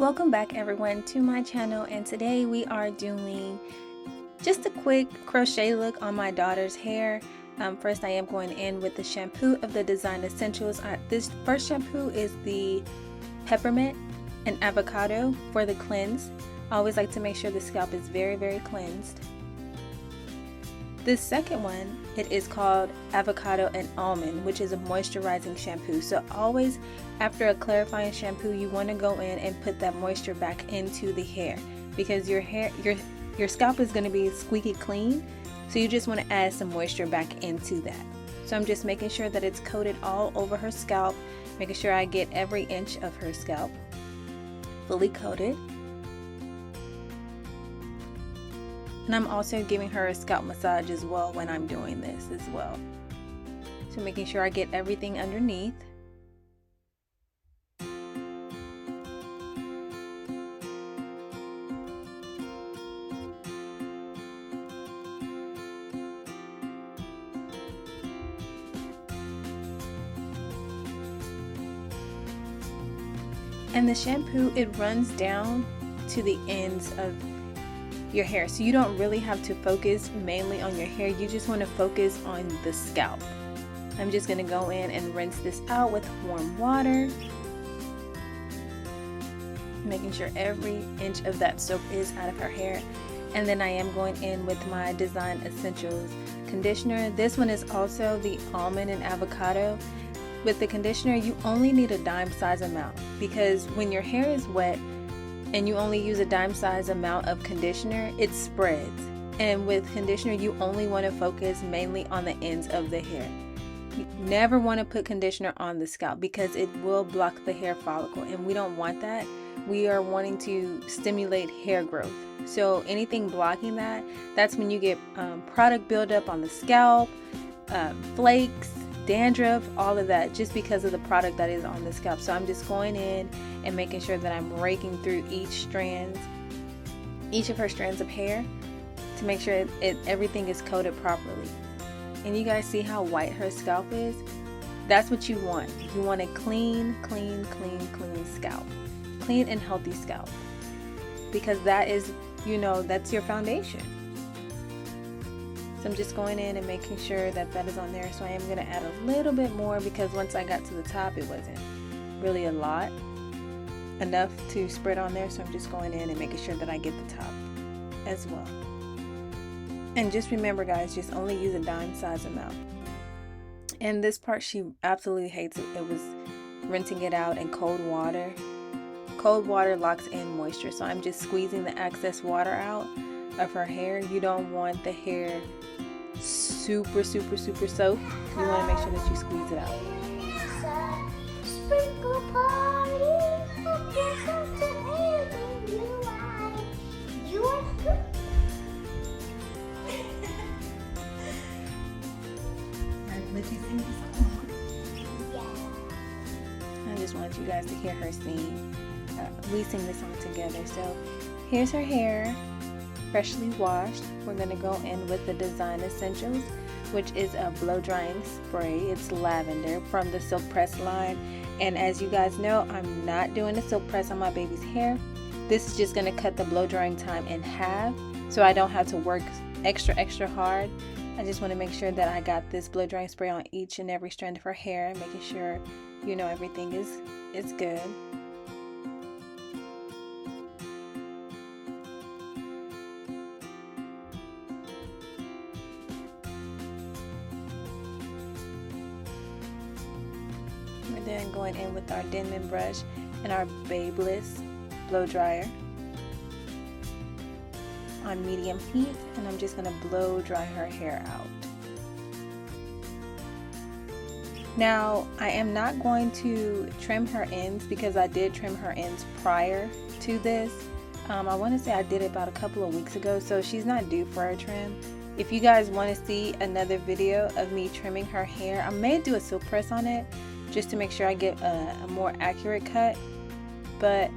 Welcome back everyone to my channel, and today we are doing just a quick crochet look on my daughter's hair. First I am going in with the shampoo of the Design Essentials. This first shampoo is the Peppermint and Avocado for the cleanse. I always like to make sure the scalp is very cleansed. This second one, it is called Avocado and Almond, which is a moisturizing shampoo. So always after a clarifying shampoo, you want to go in and put that moisture back into the hair, because your scalp is going to be squeaky clean. So you just want to add some moisture back into that. So I'm just making sure that it's coated all over her scalp, making sure I get every inch of her scalp fully coated. And I'm also giving her a scalp massage as well when I'm doing this as well. So making sure I get everything underneath. And the shampoo, it runs down to the ends of your hair, so you don't really have to focus mainly on your hair. You just want to focus on the scalp. I'm just going to go in and rinse this out with warm water, making sure every inch of that soap is out of her hair. And then I am going in with my Design Essentials conditioner. This one is also the Almond and Avocado. With the conditioner, you only need a dime size amount, because when your hair is wet and you only use a dime size amount of conditioner, it spreads. And with conditioner, you only want to focus mainly on the ends of the hair. You never want to put conditioner on the scalp, because it will block the hair follicle, and we don't want that. We are wanting to stimulate hair growth. So anything blocking that, that's when you get product buildup on the scalp, flakes, dandruff, all of that, just because of the product that is on the scalp. So I'm just going in and making sure that I'm raking through each of her strands of hair to make sure everything is coated properly. And you guys see how white her scalp is? That's what you want. You want a clean scalp, clean and healthy scalp, because that is, that's your foundation. So I'm just going in and making sure that that is on there. So I am going to add a little bit more, because once I got to the top, it wasn't really enough to spread on there. So I'm just going in and making sure that I get the top as well. And just remember guys, just only use a dime size amount. And this part she absolutely hates it. It was rinsing it out in cold water. Cold water locks in moisture. So I'm just squeezing the excess water out of her hair. You don't want the hair super soaked. You want to make sure that you squeeze it out. Sprinkle party. I just want you guys to hear her sing. We sing this song together. So here's her hair, freshly washed. We're going to go in with the Design Essentials, which is a blow drying spray. It's lavender from the Silk Press line. And as you guys know, I'm not doing a silk press on my baby's hair. This is just going to cut the blow drying time in half, so I don't have to work extra hard. I just want to make sure that I got this blow drying spray on each and every strand of her hair, making sure everything is good. We're then going in with our Denman brush and our BLISS blow dryer on medium heat, and I'm just going to blow dry her hair out. Now I am not going to trim her ends, because I did trim her ends prior to this. I want to say I did it about a couple of weeks ago, so she's not due for a trim. If you guys want to see another video of me trimming her hair, I may do a silk press on it just to make sure I get a more accurate cut, but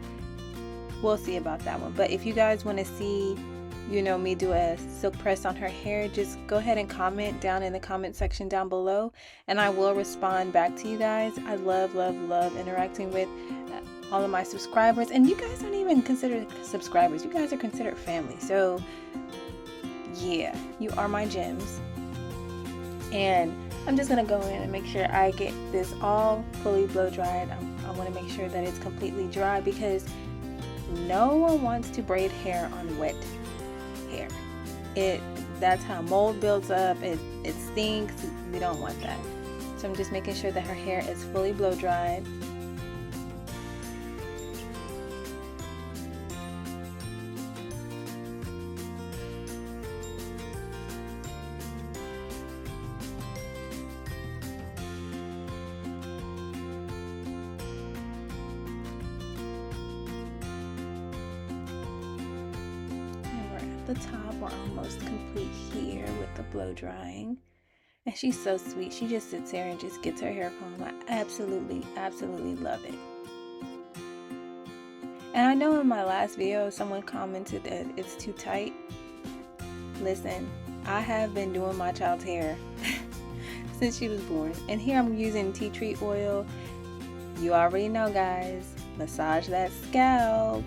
we'll see about that one. But if you guys want to see me do a silk press on her hair, just go ahead and comment down in the comment section down below, and I will respond back to you guys. I love interacting with all of my subscribers, and you guys aren't even considered subscribers, you guys are considered family. So yeah, you are my gems. And I'm just gonna go in and make sure I get this all fully blow dried. I want to make sure that it's completely dry, because no one wants to braid hair on wet hair. That's how mold builds up. It stinks. We don't want that. So I'm just making sure that her hair is fully blow dried. The top, we're almost complete here with the blow drying, and she's so sweet. She just sits there and just gets her hair combed. I absolutely love it. And I know in my last video someone commented that it's too tight. Listen, I have been doing my child's hair since she was born, and here I'm using tea tree oil. You already know, guys, massage that scalp.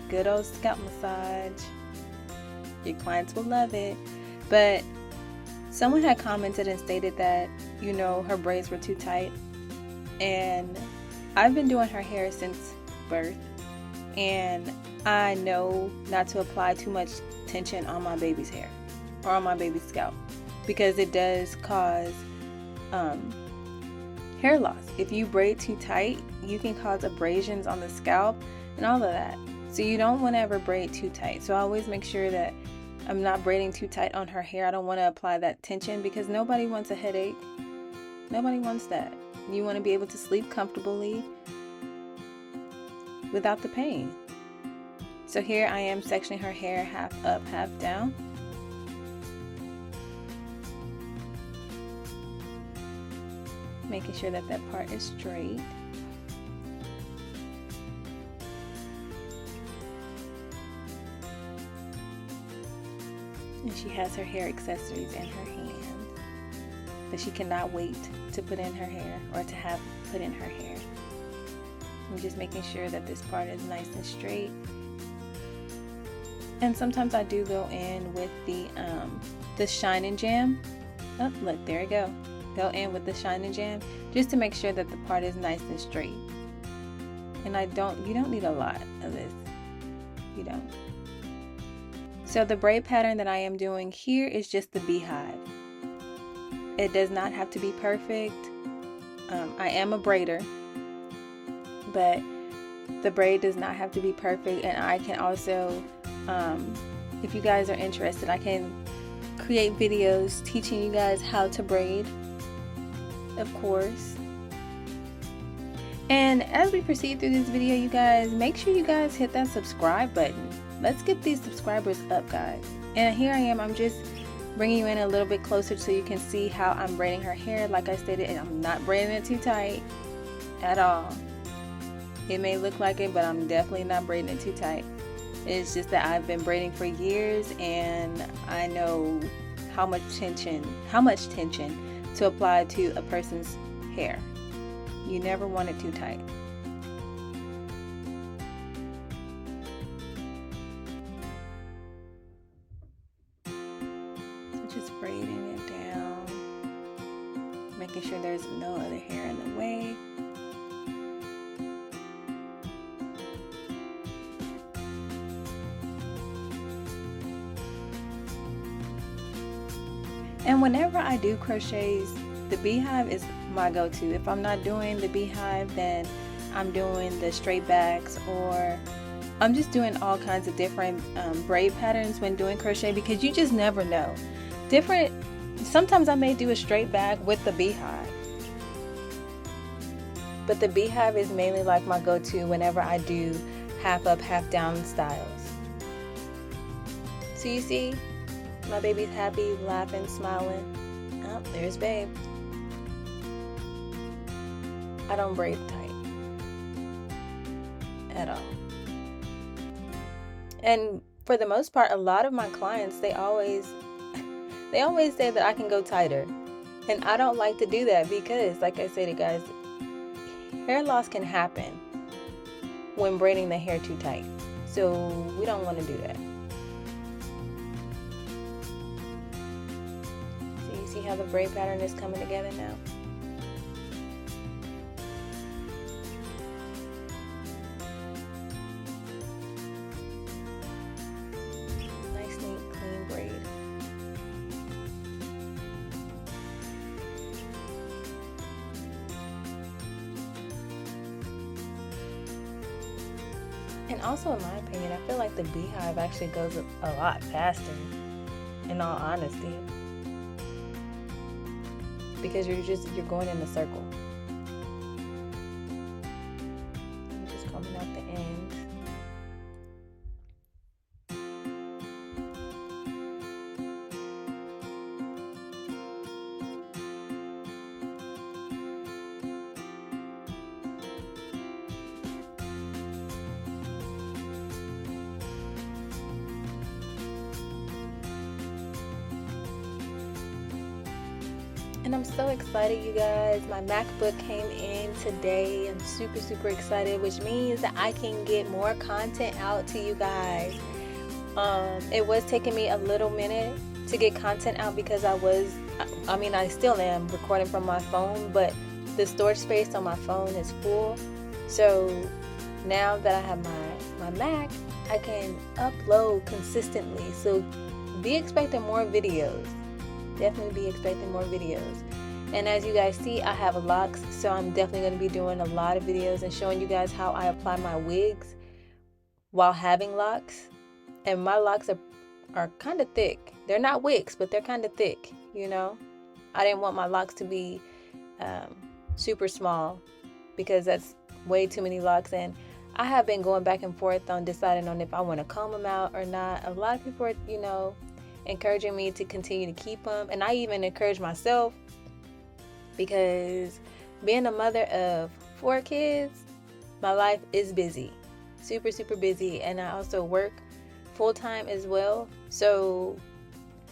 Good old scalp massage. Your clients will love it. But someone had commented and stated that, you know, her braids were too tight, and I've been doing her hair since birth, and I know not to apply too much tension on my baby's hair or on my baby's scalp, because it does cause hair loss. If you braid too tight, you can cause abrasions on the scalp and all of that. So you don't want to ever braid too tight. So I always make sure that I'm not braiding too tight on her hair. I don't want to apply that tension, because nobody wants a headache. Nobody wants that. You want to be able to sleep comfortably without the pain. So here I am sectioning her hair half up, half down. Making sure that that part is straight. And she has her hair accessories in her hand that she cannot wait to put in her hair, or to have put in her hair. I'm just making sure that this part is nice and straight. And sometimes I do go in with the Shine and Jam. Oh, look, there we go. Go in with the Shine and Jam just to make sure that the part is nice and straight. And you don't need a lot of this. You don't. So the braid pattern that I am doing here is just the beehive. It does not have to be perfect. I am a braider, but the braid does not have to be perfect. And I can also, if you guys are interested, I can create videos teaching you guys how to braid, of course. And as we proceed through this video, you guys, make sure you guys hit that subscribe button. Let's get these subscribers up, guys. And here I am, I'm just bringing you in a little bit closer so you can see how I'm braiding her hair. Like I stated, and I'm not braiding it too tight at all. It may look like it, but I'm definitely not braiding it too tight. It's just that I've been braiding for years, and I know how much tension to apply to a person's hair. You never want it too tight. Just braiding it down, making sure there's no other hair in the way. And whenever I do crochets, the beehive is my go-to. If I'm not doing the beehive, then I'm doing the straight backs, or I'm just doing all kinds of different braid patterns when doing crochet, because you just never know. Sometimes I may do a straight back with the beehive, but the beehive is mainly like my go-to whenever I do half up, half down styles. So you see, my baby's happy, laughing, smiling. Oh, there's babe. I don't braid tight at all. And for the most part, a lot of my clients, they always say that I can go tighter. And I don't like to do that, because like I said, guys, hair loss can happen. when braiding the hair too tight. So we don't want to do that. So you see how the braid pattern is coming together now? Nice, neat, clean braid. And also, in my opinion, I feel like the beehive actually goes a lot faster, in all honesty, because you're going in a circle. I'm just combing out the ends. And I'm so excited, you guys. My MacBook came in today. I'm super excited, which means that I can get more content out to you guys. It was taking me a little minute to get content out because I still am recording from my phone, but the storage space on my phone is full. So now that I have my Mac, I can upload consistently. So be expecting more videos. Definitely be expecting more videos. And as you guys see, I have locks, so I'm definitely going to be doing a lot of videos and showing you guys how I apply my wigs while having locks. And my locks are kind of thick. They're not wigs, but they're kind of thick, you know. I didn't want my locks to be super small because that's way too many locks. And I have been going back and forth on deciding on if I want to comb them out or not. A lot of people are, you know, encouraging me to continue to keep them, and I even encourage myself, because being a mother of 4 kids, my life is busy, super busy, and I also work full-time as well. So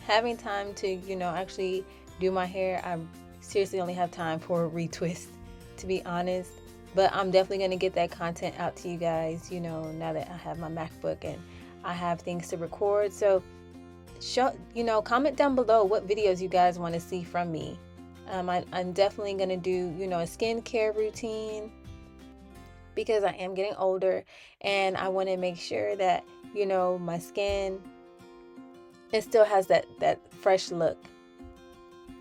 having time to, you know, actually do my hair, I seriously only have time for a retwist, to be honest. But I'm definitely going to get that content out to you guys, you know, now that I have my MacBook and I have things to record. So comment down below what videos you guys want to see from me. I'm definitely going to do, you know, a skincare routine because I am getting older and I want to make sure that, you know, my skin, it still has that fresh look.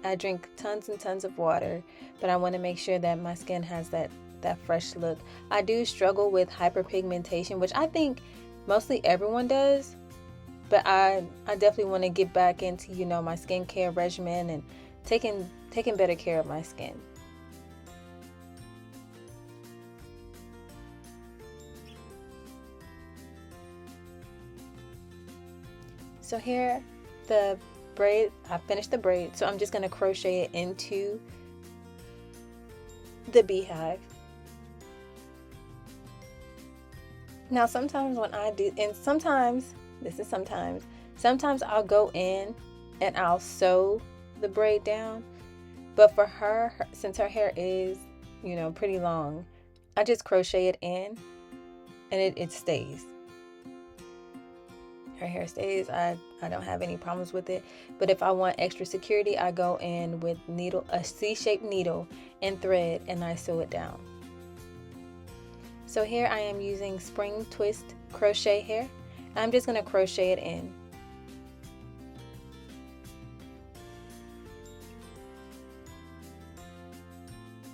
I drink tons and tons of water, but I want to make sure that my skin has that fresh look. I do struggle with hyperpigmentation, which I think mostly everyone does. But I definitely want to get back into, you know, my skincare regimen and taking better care of my skin. So here, the braid, I finished the braid, so I'm just going to crochet it into the beehive. Now sometimes when I do, and sometimes I'll go in and I'll sew the braid down. But for her, since her hair is, you know, pretty long, I just crochet it in and it stays. Her hair stays. I don't have any problems with it. But if I want extra security, I go in with a C-shaped needle and thread, and I sew it down. So here I am using spring twist crochet hair. I'm just going to crochet it in.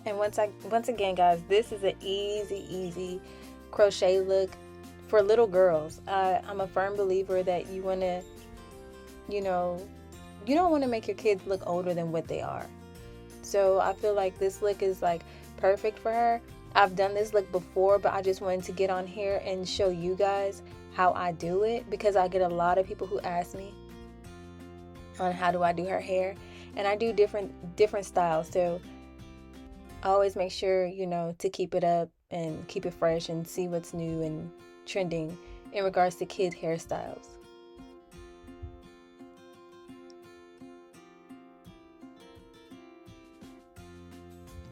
And once again, guys, this is an easy crochet look for little girls. I'm a firm believer that you want to, you know, you don't want to make your kids look older than what they are. So I feel like this look is like perfect for her. I've done this look before, but I just wanted to get on here and show you guys how I do it, because I get a lot of people who ask me on how do I do her hair, and I do different styles. So I always make sure, you know, to keep it up and keep it fresh and see what's new and trending in regards to kid hairstyles.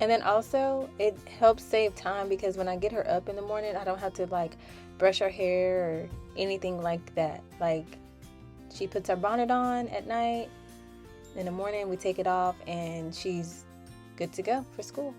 And then also it helps save time because when I get her up in the morning, I don't have to like brush her hair or anything like that. Like, she puts her bonnet on at night. In the morning we take it off and she's good to go for school.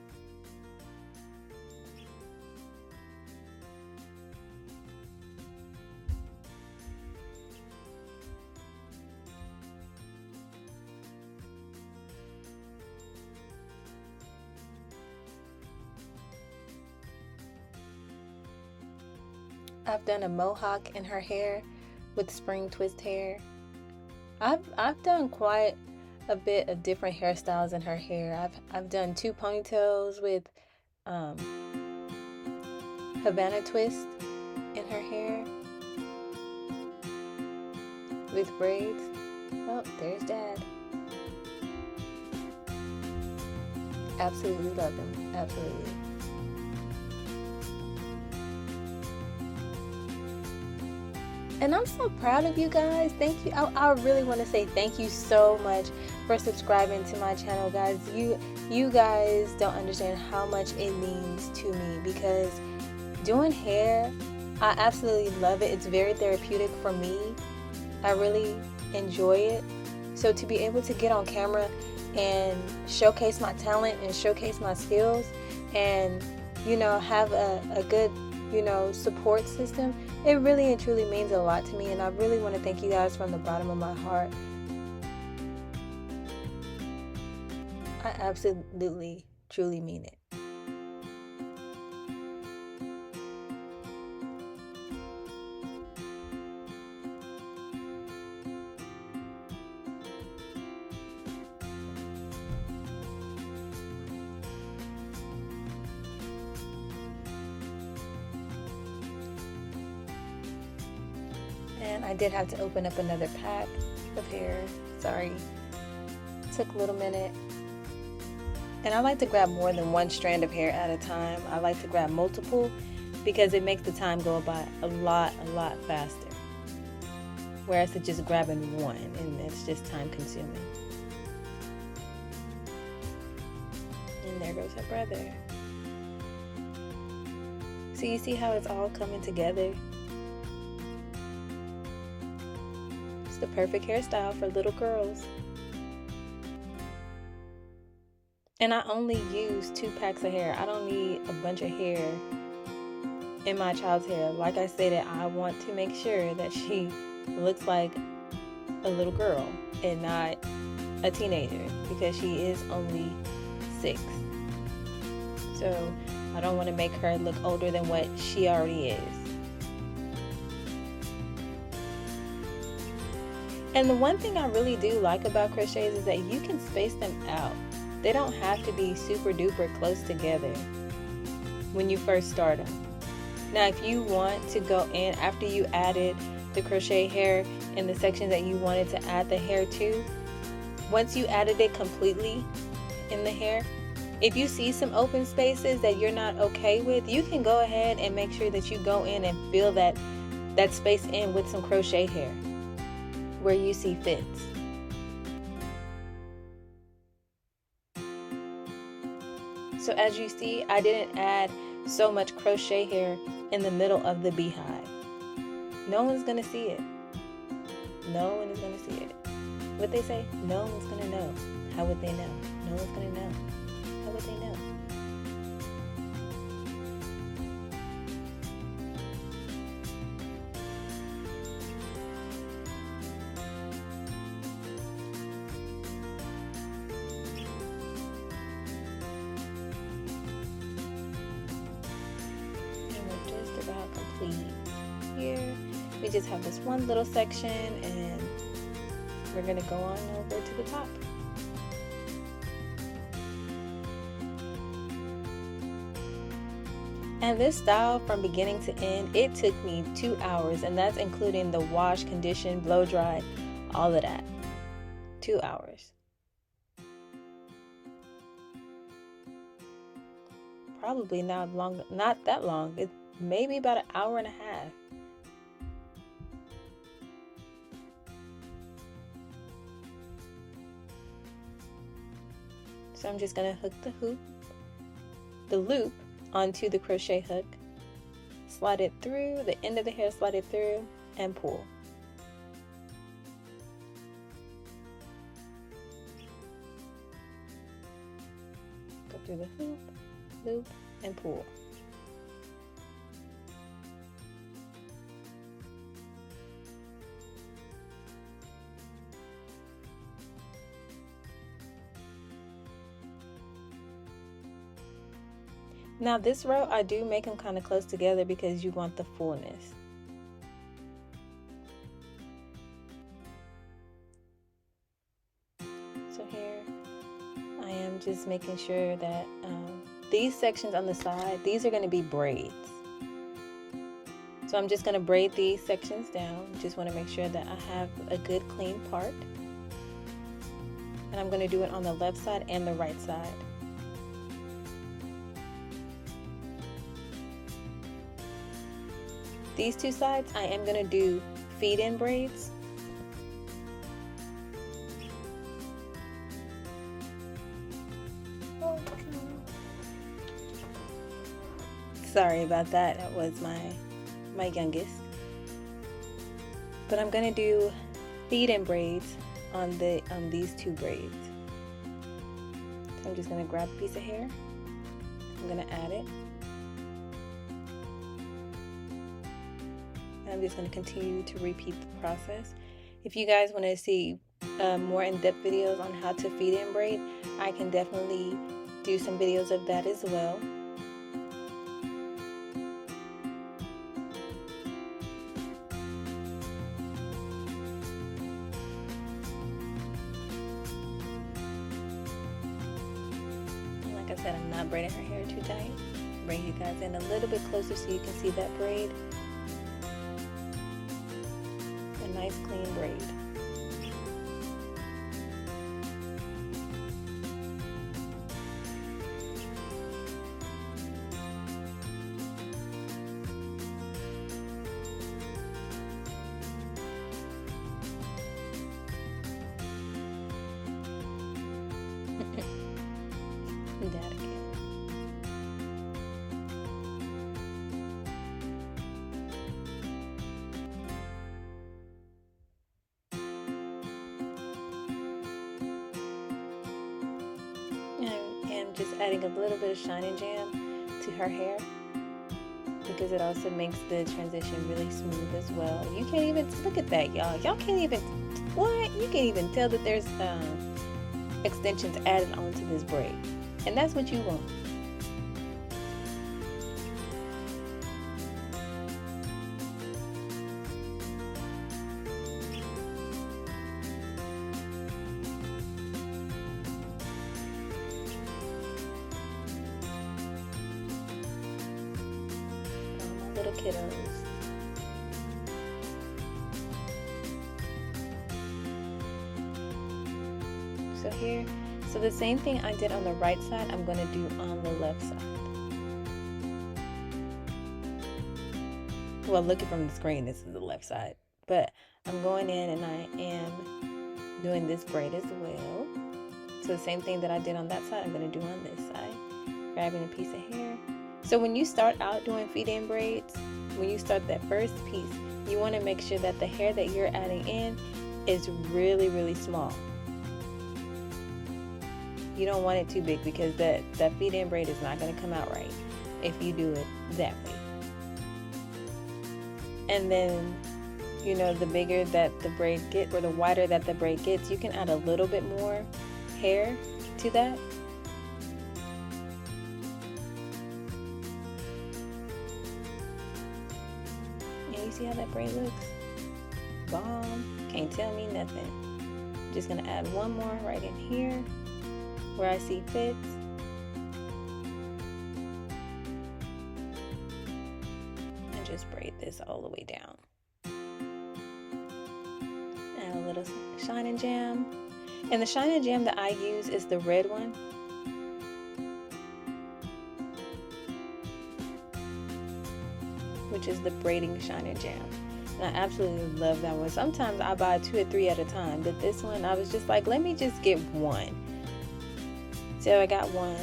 I've done a mohawk in her hair with spring twist hair. I've done quite a bit of different hairstyles in her hair. I've done 2 ponytails with Havana twist in her hair with braids. Oh, there's Dad. Absolutely love him. Absolutely. And I'm so proud of you guys. Thank you. I really want to say thank you so much for subscribing to my channel, guys. You guys don't understand how much it means to me, because doing hair, I absolutely love it. It's very therapeutic for me. I really enjoy it. So to be able to get on camera and showcase my talent and showcase my skills and, you know, have a good, you know, support system, it really and truly means a lot to me, and I really want to thank you guys from the bottom of my heart. I absolutely truly mean it. And I did have to open up another pack of hair. Sorry. Took a little minute. And I like to grab more than one strand of hair at a time. I like to grab multiple because it makes the time go by a lot faster. Whereas to just grabbing one, and it's just time consuming. And there goes her brother. So you see how it's all coming together? It's the perfect hairstyle for little girls. And I only use 2 packs of hair. I don't need a bunch of hair in my child's hair. Like I stated, I want to make sure that she looks like a little girl and not a teenager, because she is only 6. So I don't want to make her look older than what she already is. And the one thing I really do like about crochets is that you can space them out. They don't have to be super duper close together when you first start them. Now, if you want to go in after you added the crochet hair in the section that you wanted to add the hair to, once you added it completely in the hair, if you see some open spaces that you're not okay with, you can go ahead and make sure that you go in and fill that space in with some crochet hair where you see fits. So as you see, I didn't add so much crochet hair in the middle of the beehive. No one's gonna see it. No one is gonna see it. What they say? No one's gonna know. How would they know? No one's gonna know. How would they know? About complete here. We just have this one little section, and we're going to go on over to the top. And this style, from beginning to end, it took me 2 hours, and that's including the wash, condition, blow dry, all of that. 2 hours. Probably not that long. It's maybe about an hour and a half. So I'm just gonna hook the hoop the loop onto the crochet hook, slide it through, the end of the hair, slide it through, and pull. Go through the hoop, loop, and pull. Now this row, I do make them kind of close together because you want the fullness. So here, I am just making sure that these sections on the side, these are going to be braids. So I'm just going to braid these sections down. Just want to make sure that I have a good clean part. And I'm going to do it on the left side and the right side. These two sides, I am going to do feed-in braids. Sorry about that. That was my youngest. But I'm going to do feed-in braids on these two braids. So I'm just going to grab a piece of hair. I'm going to add it. I'm just going to continue to repeat the process. If you guys want to see more in-depth videos on how to feed in braid, I can definitely do some videos of that as well. And like I said, I'm not braiding her hair too tight. Bring you guys in a little bit closer so you can see that braid. Nice clean braid. That again. And just adding a little bit of Shine and Jam to her hair because it also makes the transition really smooth as well. You can't even look at that, y'all. Y'all can't even, what? You can't even tell that there's extensions added onto this braid, and that's what you want. Little kiddos. So here, so the same thing I did on the right side, I'm going to do on the left side. Well, looking from the screen, this is the left side, but I'm going in and I am doing this braid as well. So the same thing that I did on that side, I'm going to do on this side. Grabbing a piece of hair. So when you start out doing feed-in braids, when you start that first piece, you want to make sure that the hair that you're adding in is really, really small. You don't want it too big because that feed-in braid is not going to come out right if you do it that way. And then, you know, the bigger that the braid gets, or the wider that the braid gets, you can add a little bit more hair to that. And you see how that braid looks? Bomb. Can't tell me nothing. Just gonna add one more right in here where I see fits. And just braid this all the way down. Add a little Shine and Jam. And the Shine and Jam that I use is the red one. Which is the braiding Shine and Jam. And I absolutely love that one. Sometimes I buy 2 or 3 at a time, but this one I was just like, let me just get one. So I got one,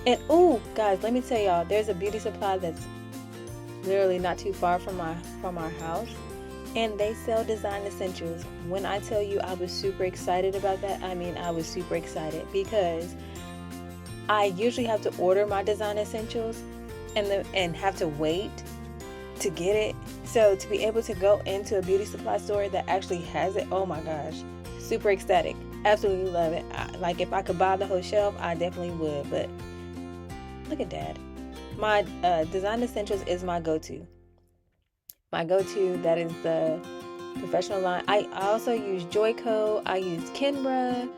And oh guys, let me tell y'all, there's a beauty supply that's literally not too far from our house, and they sell design essentials. When I tell you I was super excited about that, I mean I was super excited, because I usually have to order my design essentials and have to wait to get it. So to be able to go into a beauty supply store that actually has it, oh my gosh, super ecstatic. Absolutely love it. Like if I could buy the whole shelf, I definitely would. But look at Dad. My design essentials is my go-to. My go-to, that is the professional line. I also use Joico. I use Kenbra,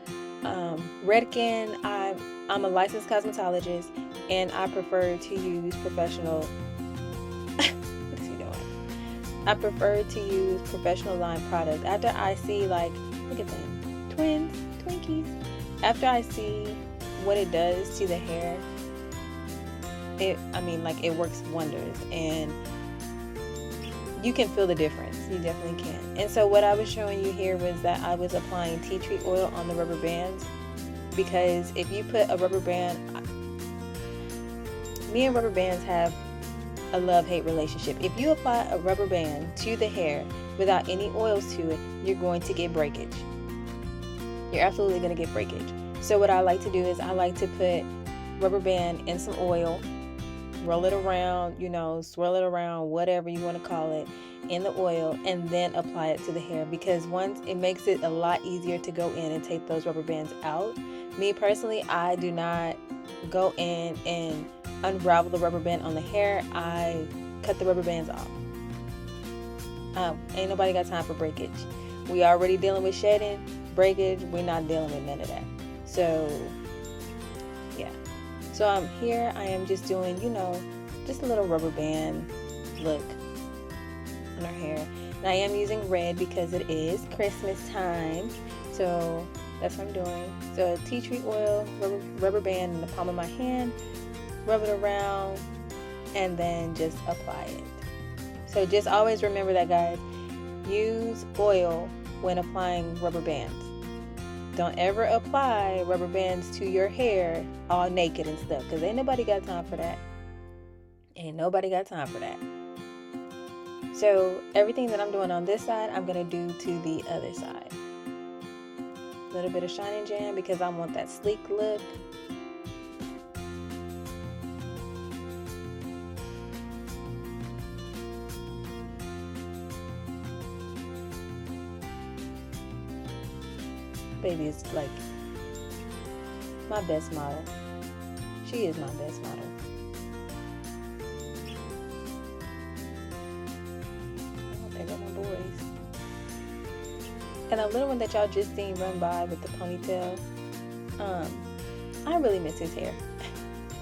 Redken. I'm a licensed cosmetologist, and I prefer to use professional. What is he doing? I prefer to use professional line products. After I see, like, look at them, Twinkies. After I see what it does to the hair, it works wonders, and you can feel the difference. You definitely can. And so what I was showing you here was that I was applying tea tree oil on the rubber bands, because if you put a rubber band, me and rubber bands have a love-hate relationship. If you apply a rubber band to the hair without any oils to it, you're going to get breakage. You're absolutely going to get breakage. So what I like to do is I like to put rubber band in some oil, roll it around, swirl it around, whatever you want to call it, in the oil, and then apply it to the hair, because once it makes it a lot easier to go in and take those rubber bands out. Me personally, I do not go in and unravel the rubber band on the hair. I cut the rubber bands off. Ain't nobody got time for breakage. We already dealing with shedding. Breakage, we're not dealing with none of that. So yeah. So I'm here, I am just doing, just a little rubber band look on her hair. And I am using red because it is Christmas time. So that's what I'm doing. So tea tree oil, rubber band in the palm of my hand, rub it around, and then just apply it. So just always remember that, guys. Use oil when applying rubber bands. Don't ever apply rubber bands to your hair all naked and stuff, because ain't nobody got time for that. Ain't nobody got time for that. So everything that I'm doing on this side, I'm going to do to the other side. A little bit of Shining Jam because I want that sleek look. Baby is like my best model. She is my best model. Oh, there go my boys. And a little one that y'all just seen run by with the ponytail, I really miss his hair.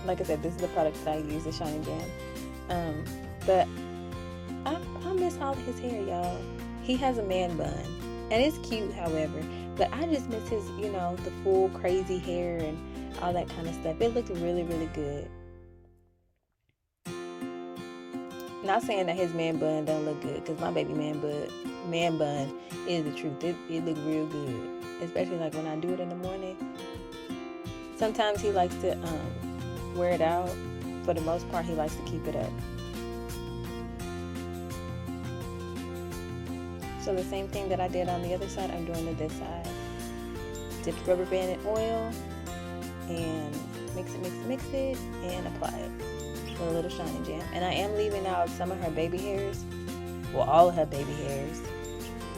Like I said, this is the product that I use, the Shining Jam. But I miss all of his hair, y'all. He has a man bun, and it's cute, however. But I just miss his, the full crazy hair and all that kind of stuff. It looked really, really good. Not saying that his man bun don't look good, because my baby man bun is the truth. It looked real good, especially like when I do it in the morning. Sometimes he likes to wear it out. For the most part, he likes to keep it up. So the same thing that I did on the other side, I'm doing to this side. Dip the rubber band in oil and mix it, and apply it with a little Shining Jam. And I am leaving out some of her baby hairs, well, all of her baby hairs,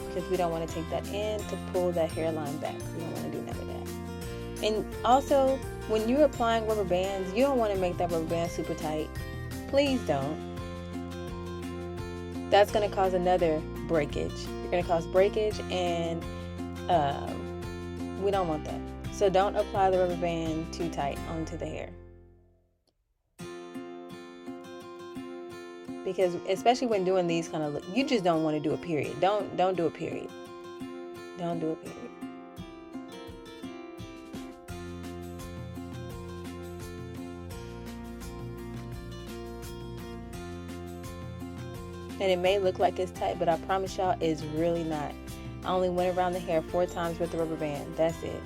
because we don't want to take that in to pull that hairline back. We don't want to do none of that. And also, when you're applying rubber bands, you don't want to make that rubber band super tight. Please don't. That's going to cause another breakage. You're going to cause breakage, and we don't want that. So don't apply the rubber band too tight onto the hair. Because especially when doing these kind of looks, you just don't want to do a period. Don't do a period. Don't do a period. And it may look like it's tight, but I promise y'all it's really not. I only went around the hair 4 times with the rubber band. That's it.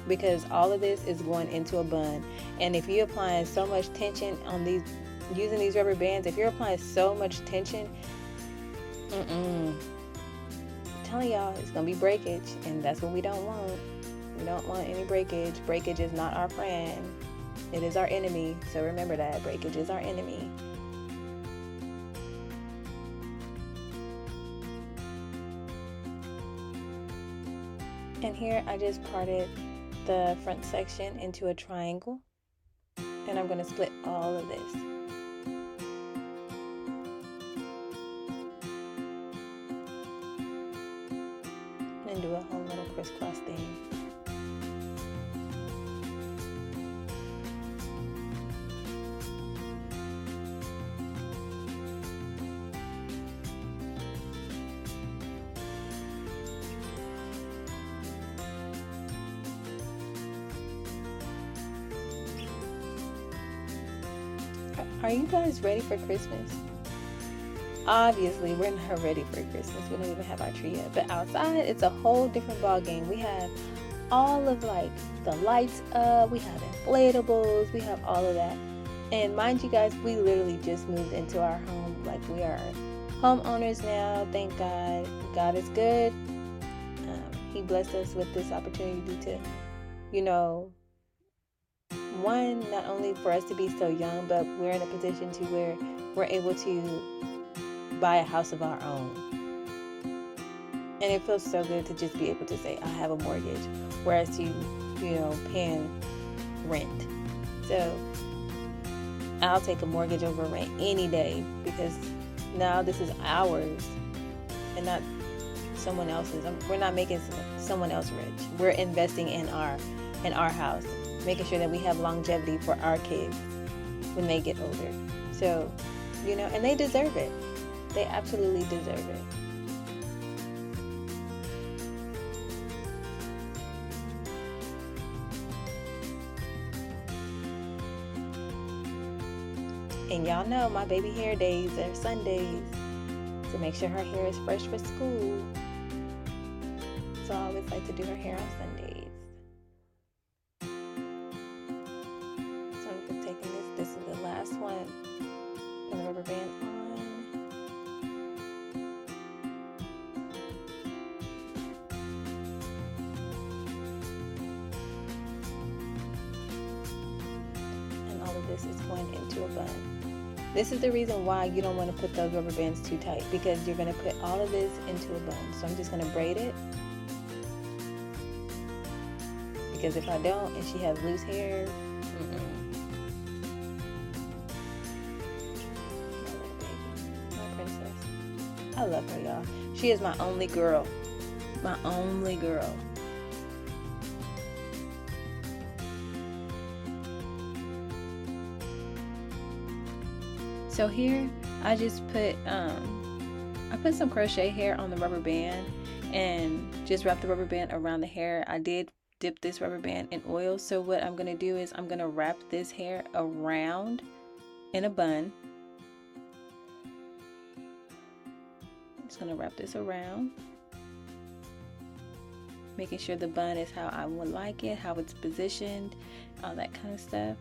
because all of this is going into a bun. And if you're applying so much tension on these, using these rubber bands, if you're applying so much tension, I'm telling y'all, it's gonna be breakage, and that's what we don't want. We don't want any breakage. Breakage is not our friend. It is our enemy. So remember that. Breakage is our enemy. And here I just parted the front section into a triangle, and I'm going to split all of this. And do a whole little crisscross thing. Are you guys ready for Christmas? Obviously, we're not ready for Christmas. We don't even have our tree yet. But outside, it's a whole different ball game. We have all of like the lights up. We have inflatables. We have all of that. And mind you guys, we literally just moved into our home. Like, we are homeowners now. Thank God. God is good. He blessed us with this opportunity to, you know, one, not only for us to be so young, but we're in a position to where we're able to buy a house of our own. And it feels so good to just be able to say, I have a mortgage, whereas you know, paying rent. So I'll take a mortgage over rent any day, because now this is ours and not someone else's. We're not making someone else rich. We're investing in our house, making sure that we have longevity for our kids when they get older. So, you know, and they deserve it. They absolutely deserve it. And y'all know my baby hair days are Sundays, to make sure her hair is fresh for school. So I always like to do her hair on Sundays. So I'm just taking this. This is the last one. Put the rubber band on. And all of this is going into a bun. This is the reason why you don't want to put those rubber bands too tight, because you're going to put all of this into a bun. So I'm just going to braid it. Because if I don't, and she has loose hair, my little baby, my princess. I love her, y'all. She is my only girl. My only girl. So here I just put I put some crochet hair on the rubber band and just wrap the rubber band around the hair. I did dip this rubber band in oil. So what I'm going to do is I'm going to wrap this hair around in a bun. I'm just going to wrap this around, making sure the bun is how I would like it, how it's positioned, all that kind of stuff.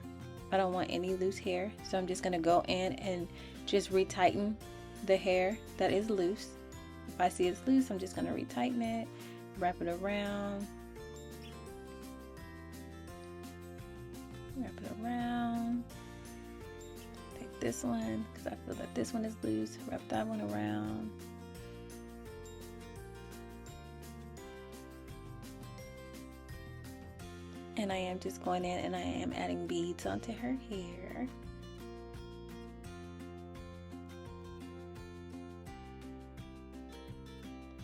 I don't want any loose hair, so I'm just going to go in and just retighten the hair that is loose. If I see it's loose, I'm just going to retighten it, wrap it around, take this one because I feel that this one is loose, wrap that one around. And I am just going in and I am adding beads onto her hair.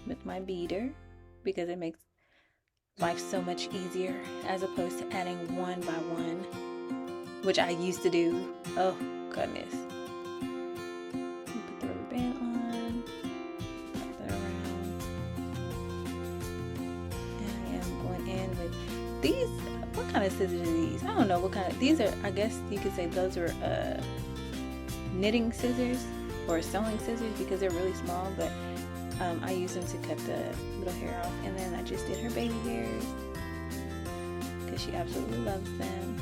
With my beader, because it makes life so much easier as opposed to adding one by one, which I used to do. Oh goodness. Put the rubber band on, wrap that around, and I am going in with these. What kind of scissors are these? I don't know what kind of, these are, I guess you could say those are knitting scissors or sewing scissors because they're really small, but I use them to cut the little hair off. And then I just did her baby hairs because because she absolutely loves them.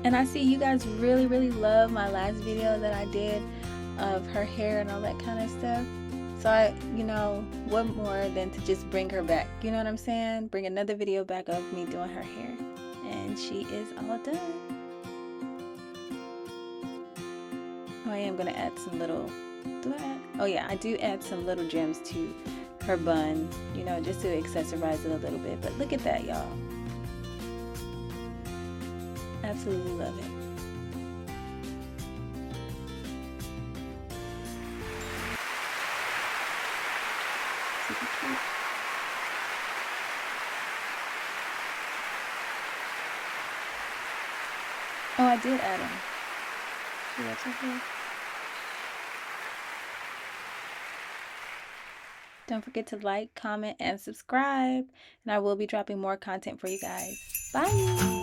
And I see you guys really love my last video that I did of her hair and all that kind of stuff. So I, you know, what more than to just bring her back, you know what I'm saying? Bring another video back of me doing her hair. And she is all done. Oh, I am gonna add some little, do I add? Oh yeah, I do add some little gems to her bun, you know, just to accessorize it a little bit. But look at that, y'all. Absolutely love it. Super cute. Oh, I did add them. See, that's okay. Don't forget to like, comment, and subscribe. And I will be dropping more content for you guys. Bye!